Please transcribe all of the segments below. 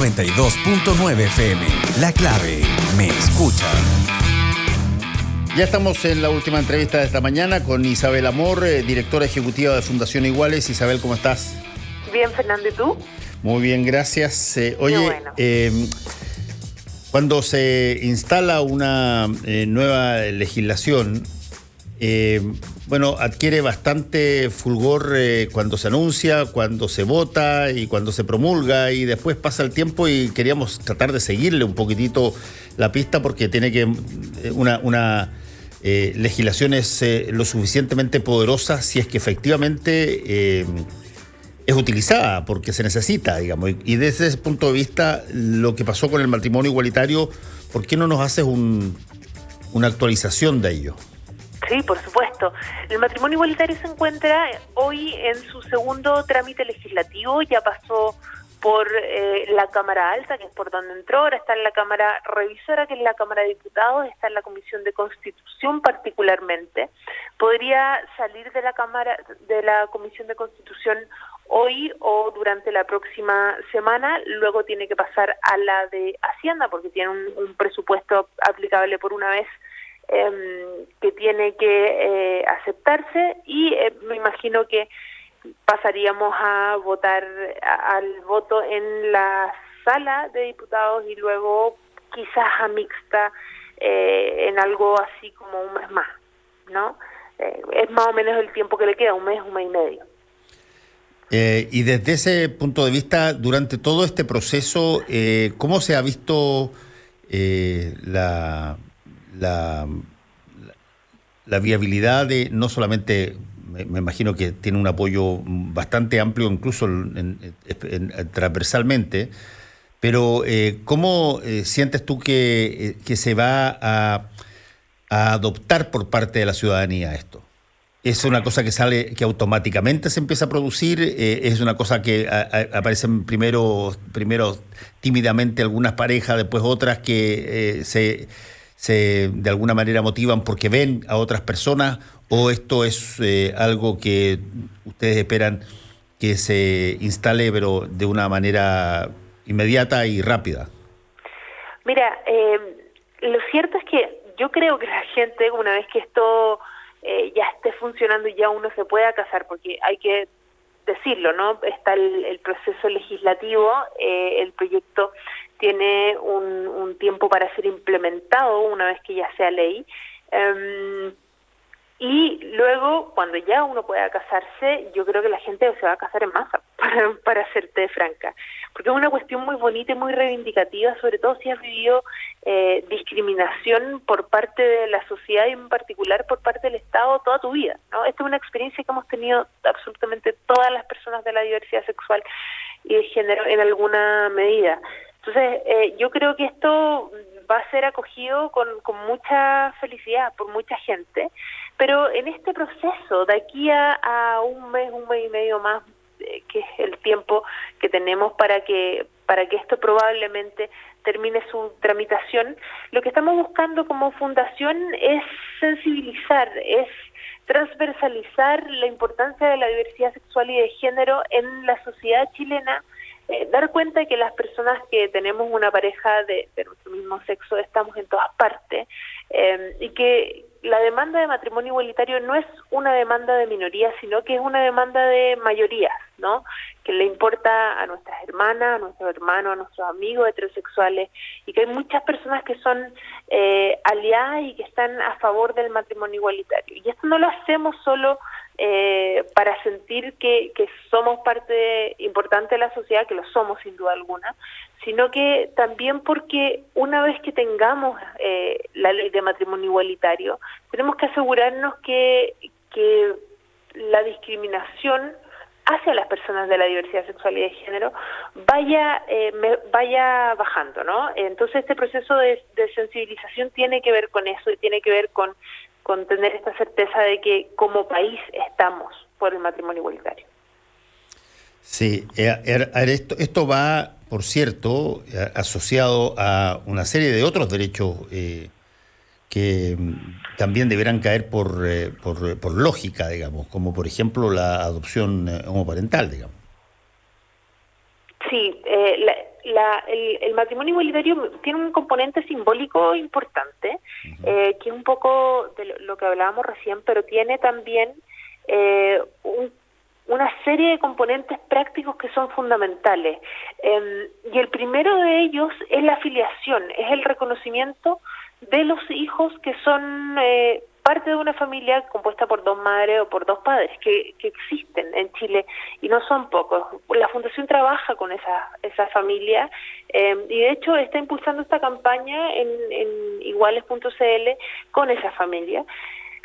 92.9 FM, La Clave, me escucha. Ya estamos en la última entrevista de esta mañana con Isabel Amor, directora ejecutiva de Fundación Iguales. Isabel, ¿cómo estás? Bien, Fernando, ¿y tú? Muy bien, gracias. Qué bueno. Cuando se instala una nueva legislación, adquiere bastante fulgor cuando se anuncia, cuando se vota y cuando se promulga, y después pasa el tiempo y queríamos tratar de seguirle un poquitito la pista porque tiene que una legislación es lo suficientemente poderosa si es que efectivamente es utilizada, porque se necesita, digamos. Y desde ese punto de vista, lo que pasó con el matrimonio igualitario, ¿por qué no nos haces una actualización de ello? Sí, por supuesto. El matrimonio igualitario se encuentra hoy en su segundo trámite legislativo. Ya pasó por la Cámara Alta, que es por donde entró, ahora está en la Cámara Revisora, que es la Cámara de Diputados, está en la Comisión de Constitución particularmente. Podría salir de la Comisión de Constitución hoy o durante la próxima semana, luego tiene que pasar a la de Hacienda, porque tiene un presupuesto aplicable por una vez, que tiene que aceptarse, y me imagino que pasaríamos a votar al voto en la sala de diputados y luego quizás a mixta en algo así como un mes más, ¿no? Es más o menos el tiempo que le queda, un mes y medio. Y desde ese punto de vista, durante todo este proceso, ¿cómo se ha visto la viabilidad de, no solamente, me imagino que tiene un apoyo bastante amplio, incluso transversalmente, pero ¿cómo sientes tú que se va a adoptar por parte de la ciudadanía esto? ¿Es una cosa que automáticamente se empieza a producir? ¿Es una cosa que aparecen primero tímidamente algunas parejas, después otras que se de alguna manera motivan porque ven a otras personas, o esto es algo que ustedes esperan que se instale pero de una manera inmediata y rápida? Mira, lo cierto es que yo creo que la gente, una vez que esto ya esté funcionando y ya uno se pueda casar, porque hay que decirlo, ¿no? Está el proceso legislativo, el proyecto tiene un tiempo para ser implementado una vez que ya sea ley, y luego cuando ya uno pueda casarse, yo creo que la gente se va a casar en masa, para serte franca, porque es una cuestión muy bonita y muy reivindicativa, sobre todo si has vivido discriminación por parte de la sociedad y en particular por parte del Estado toda tu vida, ¿no? Esta es una experiencia que hemos tenido absolutamente todas las personas de la diversidad sexual y de género en alguna medida. Entonces, yo creo que esto va a ser acogido con mucha felicidad por mucha gente, pero en este proceso, de aquí a un mes y medio más, que es el tiempo que tenemos para que esto probablemente termine su tramitación, lo que estamos buscando como fundación es sensibilizar, es transversalizar la importancia de la diversidad sexual y de género en la sociedad chilena, dar cuenta de que las personas que tenemos una pareja de nuestro mismo sexo estamos en todas partes, y que la demanda de matrimonio igualitario no es una demanda de minorías, sino que es una demanda de mayorías, ¿no? Que le importa a nuestras hermanas, a nuestros hermanos, a nuestros amigos heterosexuales, y que hay muchas personas que son aliadas y que están a favor del matrimonio igualitario. Y esto no lo hacemos solo para sentir que somos parte importante de la sociedad, que lo somos sin duda alguna, sino que también porque una vez que tengamos la ley de matrimonio igualitario, tenemos que asegurarnos que la discriminación hacia las personas de la diversidad sexual y de género vaya bajando, ¿no? Entonces este proceso de sensibilización tiene que ver con eso y tiene que ver con tener esta certeza de que como país estamos por el matrimonio igualitario. Sí, esto va, por cierto, asociado a una serie de otros derechos que también deberán caer por lógica, digamos, como por ejemplo la adopción homoparental, digamos. Sí, el matrimonio igualitario tiene un componente simbólico importante, que es un poco de lo que hablábamos recién, pero tiene también una serie de componentes prácticos que son fundamentales. Y el primero de ellos es la filiación, es el reconocimiento de los hijos que son parte de una familia compuesta por dos madres o por dos padres que existen en Chile y no son pocos. La Fundación trabaja con esa familia y de hecho está impulsando esta campaña en iguales.cl con esa familia.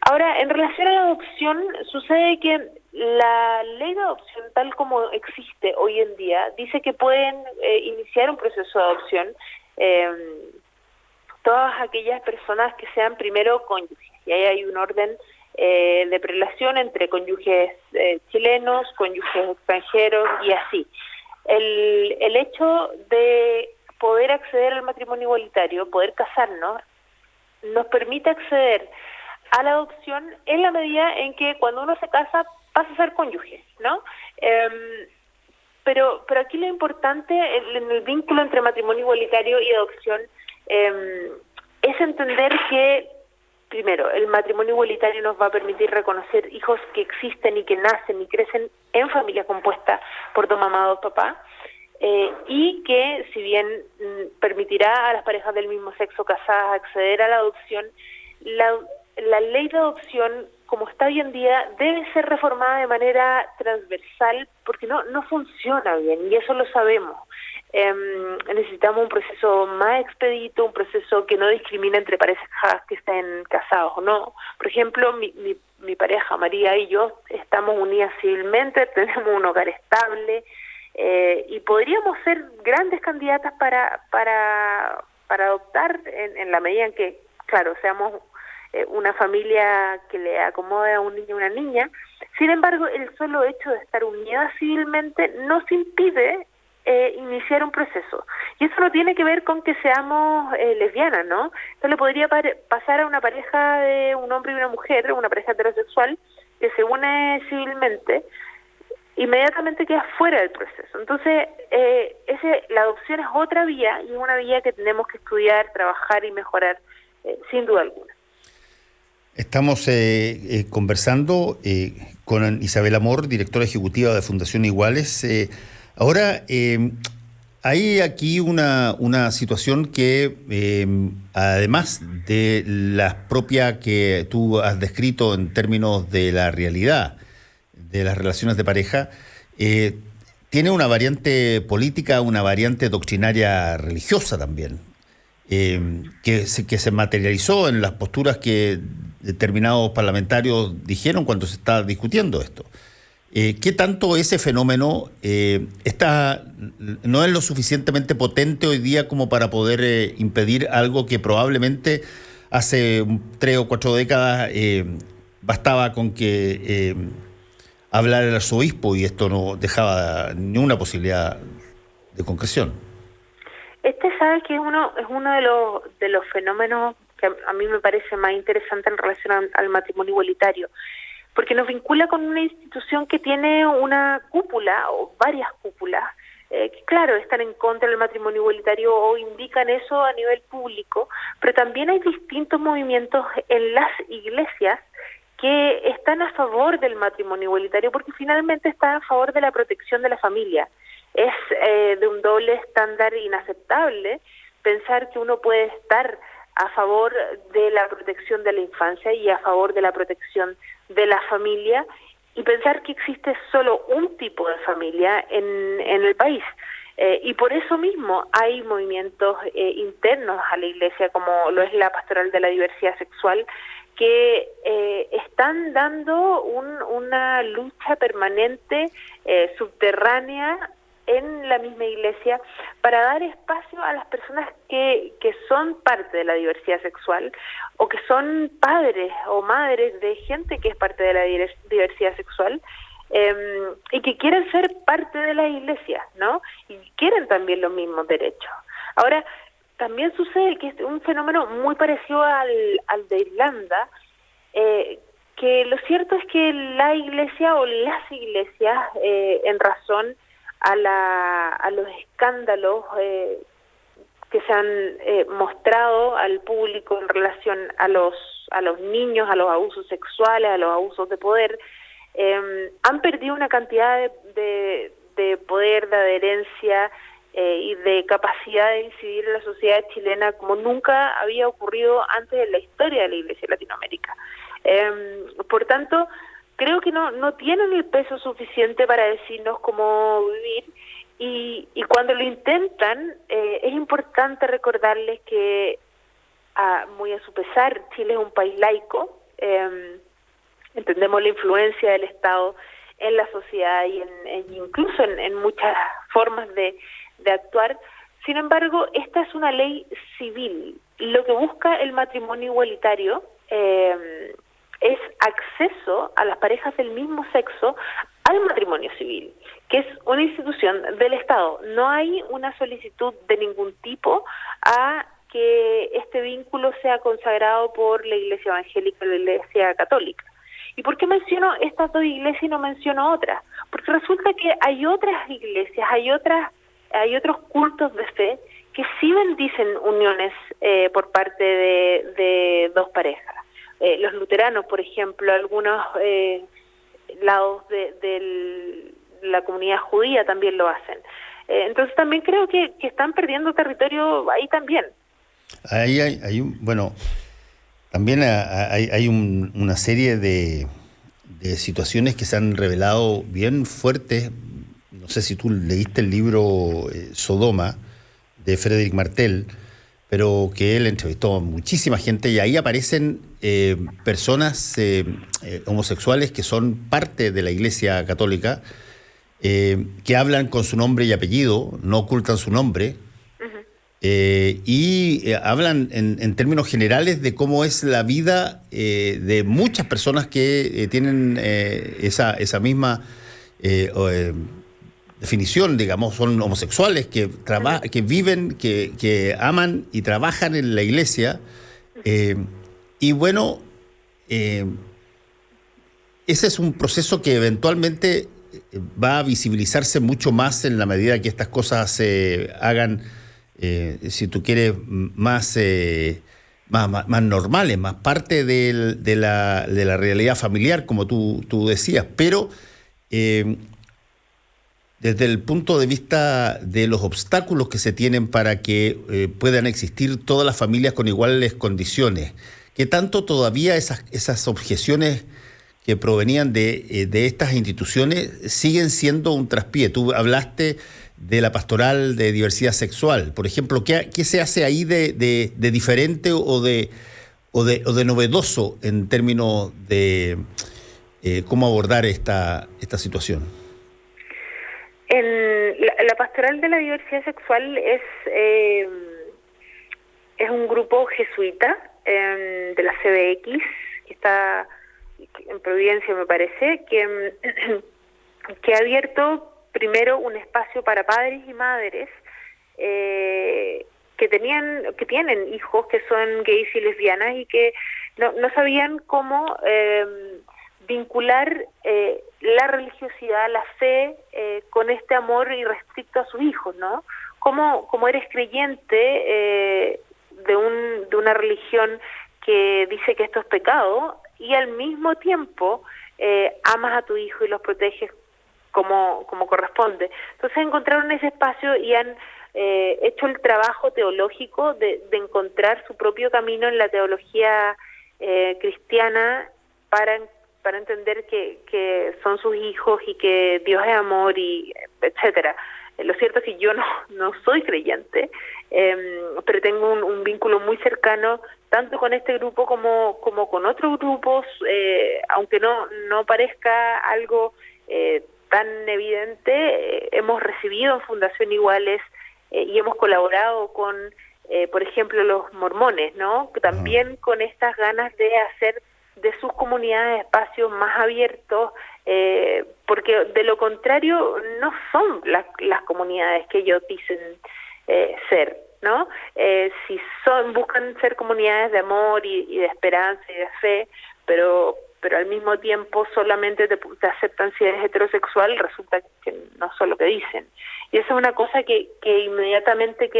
Ahora, en relación a la adopción, sucede que la ley de adopción, tal como existe hoy en día, dice que pueden iniciar un proceso de adopción todas aquellas personas que sean primero cónyuges. Y ahí hay un orden de prelación entre cónyuges chilenos, cónyuges extranjeros y así. El hecho de poder acceder al matrimonio igualitario, poder casarnos, nos permite acceder a la adopción en la medida en que cuando uno se casa pasa a ser cónyuge, ¿no? Pero aquí lo importante en el vínculo entre matrimonio igualitario y adopción es entender que, primero, el matrimonio igualitario nos va a permitir reconocer hijos que existen y que nacen y crecen en familia compuesta por dos mamás o dos papás, y que, si bien permitirá a las parejas del mismo sexo casadas acceder a la adopción, la ley de adopción, como está hoy en día, debe ser reformada de manera transversal porque no funciona bien, y eso lo sabemos. Necesitamos un proceso más expedito, un proceso que no discrimina entre parejas que estén casados o no. Por ejemplo, mi pareja María y yo estamos unidas civilmente, tenemos un hogar estable y podríamos ser grandes candidatas para adoptar en la medida en que, claro, seamos una familia que le acomode a un niño y una niña. Sin embargo, el solo hecho de estar unidas civilmente nos impide iniciar un proceso. Y eso no tiene que ver con que seamos lesbianas, ¿no? Esto le podría pasar a una pareja de un hombre y una mujer, una pareja heterosexual, que se une civilmente, inmediatamente queda fuera del proceso. Entonces, la adopción es otra vía, y es una vía que tenemos que estudiar, trabajar y mejorar, sin duda alguna. Estamos conversando con Isabel Amor, directora ejecutiva de Fundación Iguales. Ahora, hay aquí una situación que, además de la propia que tú has descrito en términos de la realidad de las relaciones de pareja, tiene una variante política, una variante doctrinaria religiosa también, que se materializó en las posturas que determinados parlamentarios dijeron cuando se está discutiendo esto. ¿Qué tanto ese fenómeno no es lo suficientemente potente hoy día como para poder impedir algo que probablemente hace 3 o 4 décadas bastaba con que hablara el arzobispo y esto no dejaba ninguna posibilidad de concreción? Sabe que es uno de los fenómenos que a mí me parece más interesante en relación al matrimonio igualitario, porque nos vincula con una institución que tiene una cúpula o varias cúpulas que, claro, están en contra del matrimonio igualitario o indican eso a nivel público, pero también hay distintos movimientos en las iglesias que están a favor del matrimonio igualitario porque finalmente están a favor de la protección de la familia. Es de un doble estándar inaceptable pensar que uno puede estar a favor de la protección de la infancia y a favor de la protección de la familia y pensar que existe solo un tipo de familia en el país. Y por eso mismo hay movimientos internos a la Iglesia, como lo es la Pastoral de la Diversidad Sexual, que están dando una lucha permanente, subterránea, en la misma Iglesia, para dar espacio a las personas que son parte de la diversidad sexual o que son padres o madres de gente que es parte de la diversidad sexual y que quieren ser parte de la Iglesia, ¿no? Y quieren también los mismos derechos. Ahora, también sucede que es un fenómeno muy parecido al de Irlanda, que lo cierto es que la Iglesia o las iglesias, en razón a los escándalos que se han mostrado al público en relación a los niños, a los abusos sexuales, a los abusos de poder, han perdido una cantidad de poder, de adherencia y de capacidad de incidir en la sociedad chilena como nunca había ocurrido antes en la historia de la Iglesia de Latinoamérica. Por tanto, creo que no tienen el peso suficiente para decirnos cómo vivir, y cuando lo intentan, es importante recordarles que, muy a su pesar, Chile es un país laico. Entendemos la influencia del Estado en la sociedad y incluso en muchas formas de actuar. Sin embargo, esta es una ley civil. Lo que busca el matrimonio igualitario es acceso a las parejas del mismo sexo al matrimonio civil, que es una institución del Estado. No hay una solicitud de ningún tipo a que este vínculo sea consagrado por la Iglesia Evangélica y la Iglesia Católica. ¿Y por qué menciono estas dos iglesias y no menciono otras? Porque resulta que hay otras iglesias, hay otros cultos de fe que sí bendicen uniones por parte de dos parejas. Los luteranos, por ejemplo, algunos lados de la comunidad judía también lo hacen. Entonces también creo que están perdiendo territorio ahí también. Ahí hay también hay una serie de situaciones que se han revelado bien fuertes. No sé si tú leíste el libro Sodoma, de Frédéric Martel, pero que él entrevistó a muchísima gente, y ahí aparecen personas homosexuales que son parte de la Iglesia Católica, que hablan con su nombre y apellido, no ocultan su nombre, y hablan en términos generales de cómo es la vida de muchas personas que tienen esa misma definición, digamos, son homosexuales, que viven, que aman y trabajan en la iglesia. Y bueno, ese es un proceso que eventualmente va a visibilizarse mucho más en la medida que estas cosas se hagan, si tú quieres, más normales, más parte de la realidad familiar, como tú decías. Pero desde el punto de vista de los obstáculos que se tienen para que puedan existir todas las familias con iguales condiciones, ¿qué tanto todavía esas objeciones que provenían de estas instituciones siguen siendo un traspié? Tú hablaste de la pastoral de diversidad sexual, por ejemplo. ¿Qué se hace ahí de diferente o de novedoso en términos de cómo abordar esta situación? La pastoral de la diversidad sexual es un grupo jesuita de la CBX, que está en Providencia, me parece, que ha abierto primero un espacio para padres y madres que tienen hijos que son gays y lesbianas y que no sabían cómo vincular la religiosidad, la fe, con este amor irrestricto a sus hijos, ¿no? Como eres creyente de una religión que dice que esto es pecado, y al mismo tiempo amas a tu hijo y los proteges como corresponde. Entonces encontraron ese espacio y han hecho el trabajo teológico de encontrar su propio camino en la teología cristiana para entender que son sus hijos y que Dios es amor, y etcétera. Lo cierto es que yo no soy creyente, pero tengo un vínculo muy cercano tanto con este grupo como con otros grupos, aunque no parezca algo tan evidente. Hemos recibido en Fundación Iguales y hemos colaborado con, por ejemplo, los mormones, ¿no? También con estas ganas de hacer de sus comunidades espacios más abiertos, porque de lo contrario no son las comunidades que ellos dicen ser, ¿no? Si buscan ser comunidades de amor y de esperanza y de fe, pero pero al mismo tiempo solamente te aceptan si eres heterosexual, resulta que no son lo que dicen. Y esa es una cosa que inmediatamente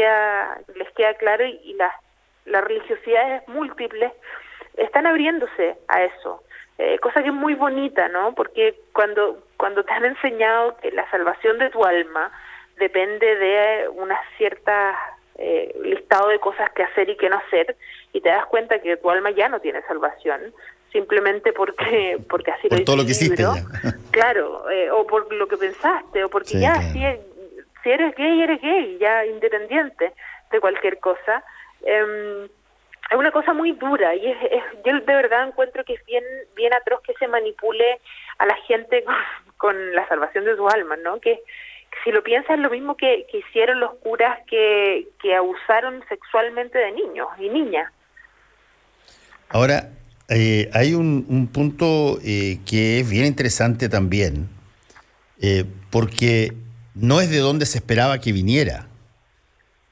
les queda claro, y las religiosidades múltiples están abriéndose a eso. Cosa que es muy bonita, ¿no? Porque cuando te han enseñado que la salvación de tu alma depende de una cierta listado de cosas que hacer y que no hacer, y te das cuenta que tu alma ya no tiene salvación, simplemente porque así por lo todo lo que dice el hiciste libro. ya. Claro, o por lo que pensaste, o porque Sí, ya claro. si eres gay, ya independiente de cualquier cosa. Es una cosa muy dura, y yo de verdad encuentro que es bien atroz que se manipule a la gente con la salvación de su alma, ¿no? Que si lo piensas, es lo mismo que hicieron los curas que abusaron sexualmente de niños y niñas. Ahora, hay un punto que es bien interesante también, porque no es de donde se esperaba que viniera.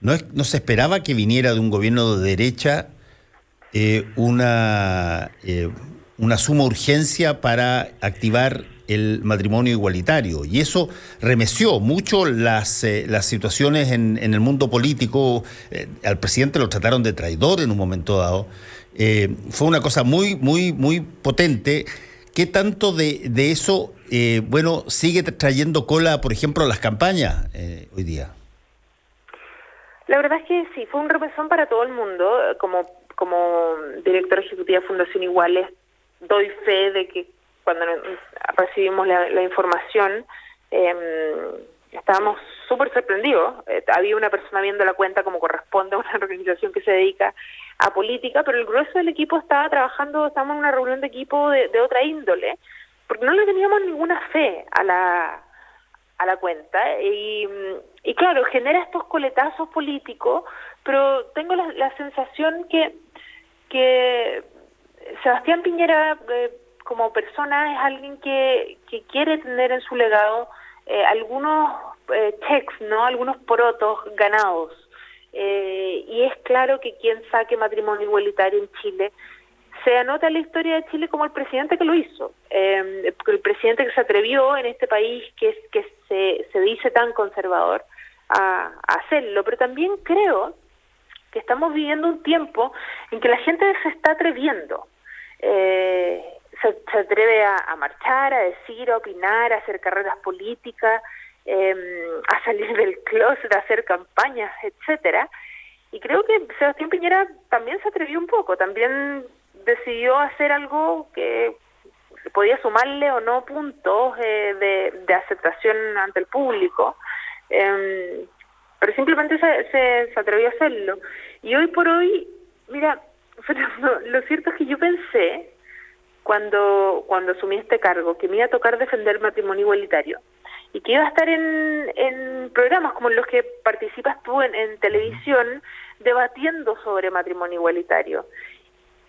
No se esperaba que viniera de un gobierno de derecha una suma urgencia para activar el matrimonio igualitario. Y eso remeció mucho las situaciones en el mundo político. Al presidente lo trataron de traidor en un momento dado. Fue una cosa muy, muy, muy potente. ¿Qué tanto de eso, sigue trayendo cola, por ejemplo, a las campañas hoy día? La verdad es que sí, fue un remesón para todo el mundo. Como directora ejecutiva de Fundación Iguales, doy fe de que cuando recibimos la información, estábamos súper sorprendidos. Había una persona viendo la cuenta como corresponde a una organización que se dedica a política, pero el grueso del equipo estábamos en una reunión de equipo de otra índole, porque no le teníamos ninguna fe a la cuenta, y claro, genera estos coletazos políticos, pero tengo la sensación que Sebastián Piñera como persona es alguien que quiere tener en su legado algunos checks, ¿no? Algunos porotos ganados, y es claro que quien saque matrimonio igualitario en Chile se anota en la historia de Chile como el presidente que lo hizo, el presidente que se atrevió en este país que se dice tan conservador a hacerlo. Pero también creo que estamos viviendo un tiempo en que la gente se está atreviendo, se atreve a marchar, a decir, a opinar, a hacer carreras políticas, a salir del closet, a hacer campañas, etcétera. Y creo que Sebastián Piñera también se atrevió un poco, también decidió hacer algo que podía sumarle o no puntos de aceptación ante el público, pero simplemente se atrevió a hacerlo. Y hoy por hoy, mira, Fernando, lo cierto es que yo pensé, cuando asumí este cargo, que me iba a tocar defender el matrimonio igualitario, y que iba a estar en programas como los que participas tú en televisión, debatiendo sobre matrimonio igualitario.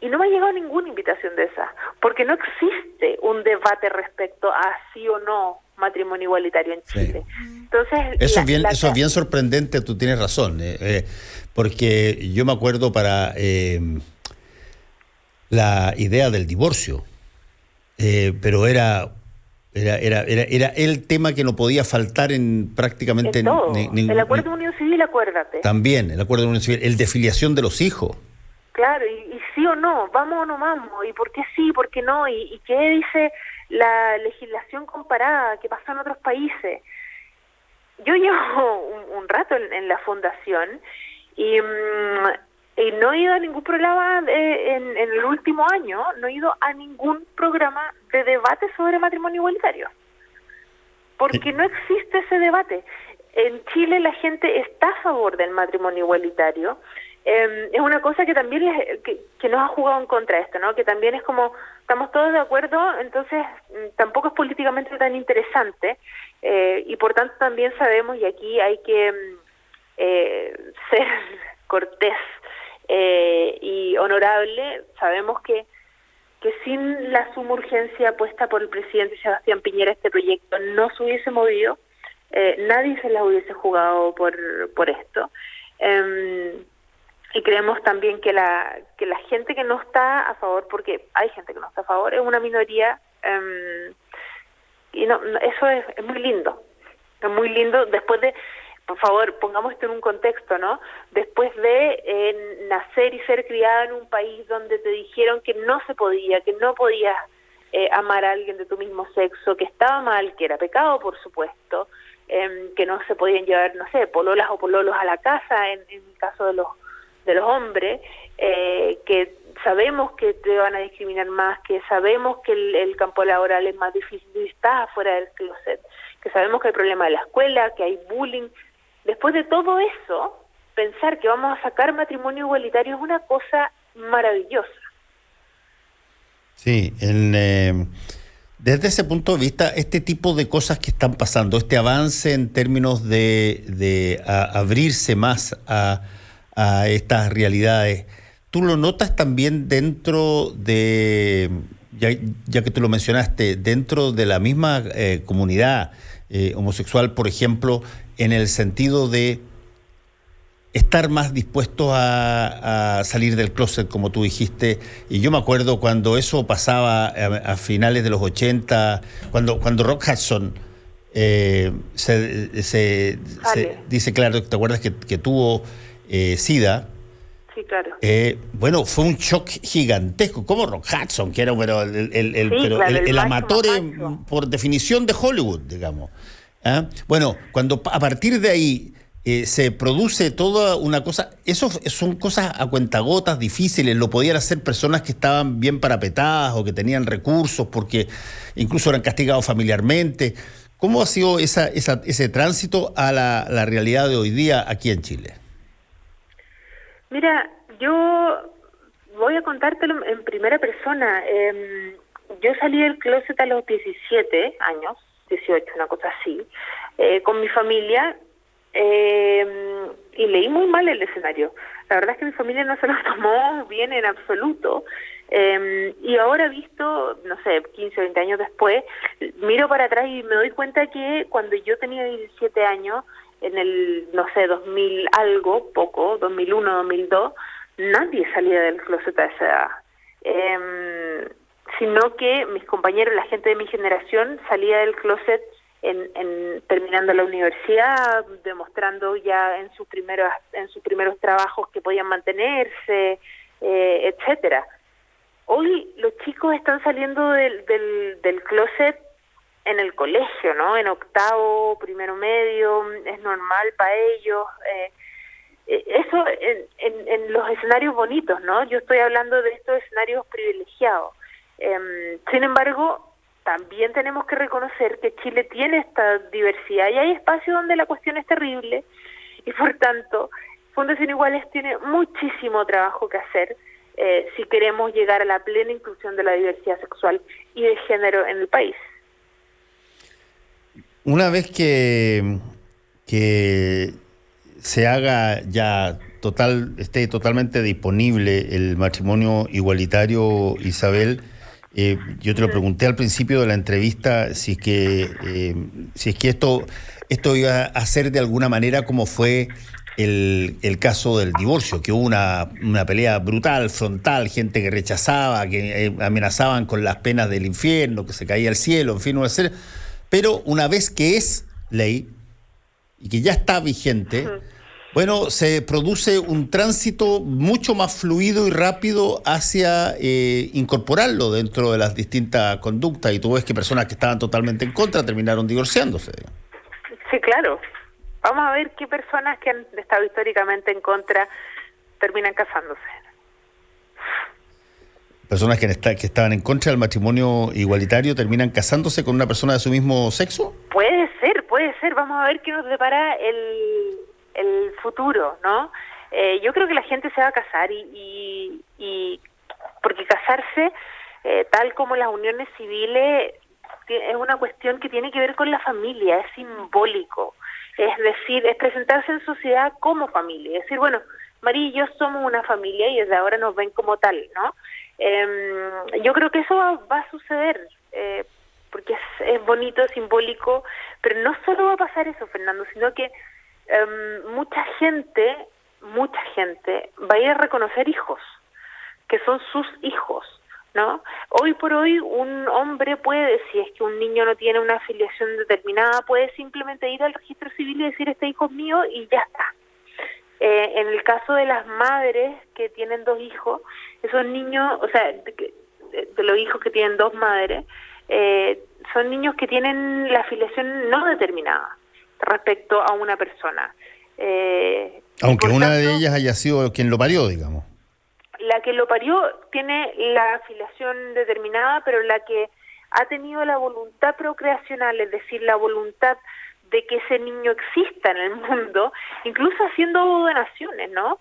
Y no me ha llegado ninguna invitación de esa, porque no existe un debate respecto a sí o no matrimonio igualitario en Chile. Sí. Entonces, eso es bien sorprendente, tú tienes razón, porque yo me acuerdo para la idea del divorcio, pero era el tema que no podía faltar en prácticamente en todo. El acuerdo de unión civil, acuérdate. También, el acuerdo de unión civil, el de filiación de los hijos. Claro, y sí o no, vamos o no vamos, y por qué sí, por qué no, y qué dice la legislación comparada que pasa en otros países. Yo llevo un rato en la fundación y no he ido a ningún programa en el último año, no he ido a ningún programa de debate sobre matrimonio igualitario, porque no existe ese debate. En Chile la gente está a favor del matrimonio igualitario. Es una cosa que también que nos ha jugado en contra esto, ¿no? Que también es como, estamos todos de acuerdo, entonces tampoco es políticamente tan interesante, y por tanto también sabemos, y aquí hay que ser cortés y honorable, sabemos que sin la suma urgencia puesta por el presidente Sebastián Piñera este proyecto no se hubiese movido, nadie se la hubiese jugado por esto. Y creemos también que la gente que no está a favor, porque hay gente que no está a favor, es una minoría, y eso es muy lindo. Es muy lindo después de, por favor, pongamos esto en un contexto, ¿no? Después de nacer y ser criada en un país donde te dijeron que no se podía, que no podías amar a alguien de tu mismo sexo, que estaba mal, que era pecado, por supuesto, que no se podían llevar, no sé, pololas o pololos a la casa, en el caso de los hombres, que sabemos que te van a discriminar más, que sabemos que el campo laboral es más difícil y estás afuera del closet, que sabemos que hay problema de la escuela, que hay bullying. Después de todo eso, pensar que vamos a sacar matrimonio igualitario es una cosa maravillosa. Sí, desde ese punto de vista, este tipo de cosas que están pasando, este avance en términos de abrirse más a estas realidades, ¿tú lo notas también dentro de, ya que tú lo mencionaste, dentro de la misma comunidad homosexual, por ejemplo, en el sentido de estar más dispuestos a salir del closet, como tú dijiste? Y yo me acuerdo cuando eso pasaba a finales de los 80, cuando Rock Hudson se dice, claro, ¿te acuerdas que tuvo SIDA? Sí, claro. Bueno, fue un shock gigantesco. Como Rock Hudson, que era el amateur por definición de Hollywood, digamos. ¿Ah? Bueno, cuando a partir de ahí se produce toda una cosa, eso son cosas a cuentagotas difíciles, lo podían hacer personas que estaban bien parapetadas o que tenían recursos, porque incluso eran castigados familiarmente. ¿Cómo ha sido ese tránsito a la realidad de hoy día aquí en Chile? Mira, yo voy a contártelo en primera persona. Yo salí del closet a los 17 años, 18, una cosa así, con mi familia, y leí muy mal el escenario. La verdad es que mi familia no se lo tomó bien en absoluto, y ahora visto, no sé, 15 o 20 años después, miro para atrás y me doy cuenta que cuando yo tenía 17 años, en el, no sé, 2000 algo, poco, 2001, 2002, nadie salía del closet a esa edad. Sino que mis compañeros, la gente de mi generación, salía del closet terminando la universidad, demostrando ya en sus primeros trabajos que podían mantenerse, etcétera. Hoy los chicos están saliendo del closet en el colegio, ¿no? En octavo, primero medio, es normal para ellos. Eso en los escenarios bonitos, ¿no? Yo estoy hablando de estos escenarios privilegiados. Sin embargo, también tenemos que reconocer que Chile tiene esta diversidad y hay espacios donde la cuestión es terrible y por tanto Fundación Sin Iguales tiene muchísimo trabajo que hacer si queremos llegar a la plena inclusión de la diversidad sexual y de género en el país. Una vez que se haga ya esté totalmente disponible el matrimonio igualitario, Isabel, yo te lo pregunté al principio de la entrevista si es que esto iba a ser de alguna manera como fue el caso del divorcio, que hubo una pelea brutal, frontal, gente que rechazaba, que amenazaban con las penas del infierno, que se caía al cielo, en fin, pero una vez que es ley y que ya está vigente, bueno, se produce un tránsito mucho más fluido y rápido hacia incorporarlo dentro de las distintas conductas, y tú ves que personas que estaban totalmente en contra terminaron divorciándose. Sí, claro. Vamos a ver qué personas que han estado históricamente en contra terminan casándose. ¿Personas que estaban en contra del matrimonio igualitario terminan casándose con una persona de su mismo sexo? Puede ser. Vamos a ver qué nos depara el futuro, ¿no? Yo creo que la gente se va a casar y porque casarse, tal como las uniones civiles, es una cuestión que tiene que ver con la familia, es simbólico. Es decir, es presentarse en sociedad como familia. Es decir, bueno, María y yo somos una familia y desde ahora nos ven como tal, ¿no? Yo creo que eso va a suceder, porque es bonito, es simbólico, pero no solo va a pasar eso, Fernando, sino que mucha gente mucha gente va a ir a reconocer hijos, que son sus hijos, ¿no? Hoy por hoy un hombre puede, si es que un niño no tiene una afiliación determinada, puede simplemente ir al registro civil y decir este hijo es mío y ya está. En el caso de las madres que tienen 2 hijos, esos niños, o sea, de los hijos que tienen 2 madres, son niños que tienen la afiliación no determinada respecto a una persona. Aunque una tanto, de ellas haya sido quien lo parió, digamos. La que lo parió tiene la afiliación determinada, pero la que ha tenido la voluntad procreacional, es decir, la voluntad de que ese niño exista en el mundo, incluso haciendo donaciones, ¿no?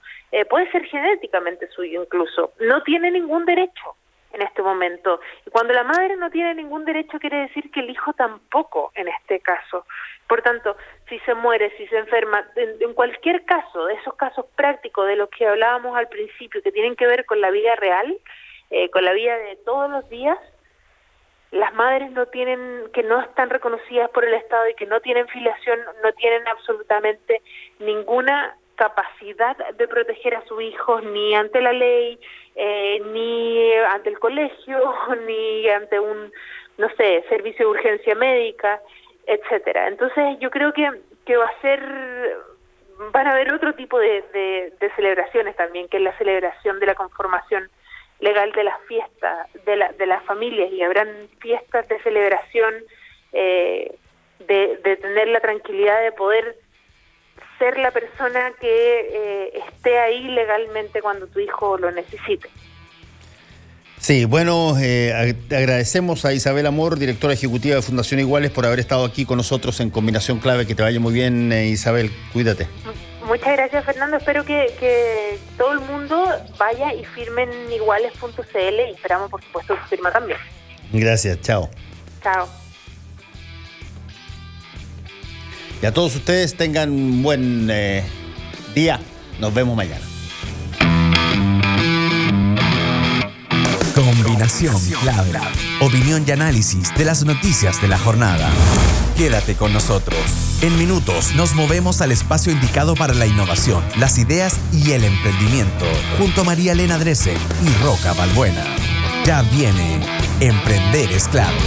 Puede ser genéticamente suyo incluso. No tiene ningún derecho en este momento. Y cuando la madre no tiene ningún derecho, quiere decir que el hijo tampoco en este caso. Por tanto, si se muere, si se enferma, en cualquier caso, de esos casos prácticos de los que hablábamos al principio, que tienen que ver con la vida real, con la vida de todos los días, las madres que no están reconocidas por el Estado y que no tienen filiación, no tienen absolutamente ninguna capacidad de proteger a sus hijos, ni ante la ley, ni ante el colegio, ni ante un, no sé, servicio de urgencia médica, etcétera. Entonces yo creo que van a haber otro tipo de celebraciones también, que es la celebración de la conformación legal de las fiestas, de las familias, y habrán fiestas de celebración, de tener la tranquilidad de poder ser la persona que esté ahí legalmente cuando tu hijo lo necesite. Sí, bueno, agradecemos a Isabel Amor, directora ejecutiva de Fundación Iguales, por haber estado aquí con nosotros en Combinación Clave. Que te vaya muy bien, Isabel, cuídate. Muchas gracias, Fernando. Espero que todo el mundo vaya y firmen iguales.cl y esperamos, por supuesto, su firma también. Gracias, chao. Chao. Y a todos ustedes tengan un buen día. Nos vemos mañana. Combinación Clave. Opinión y análisis de las noticias de la jornada. Quédate con nosotros. En minutos nos movemos al espacio indicado para la innovación, las ideas y el emprendimiento, junto a María Elena Dresen y Roca Balbuena. Ya viene Emprender es Clave.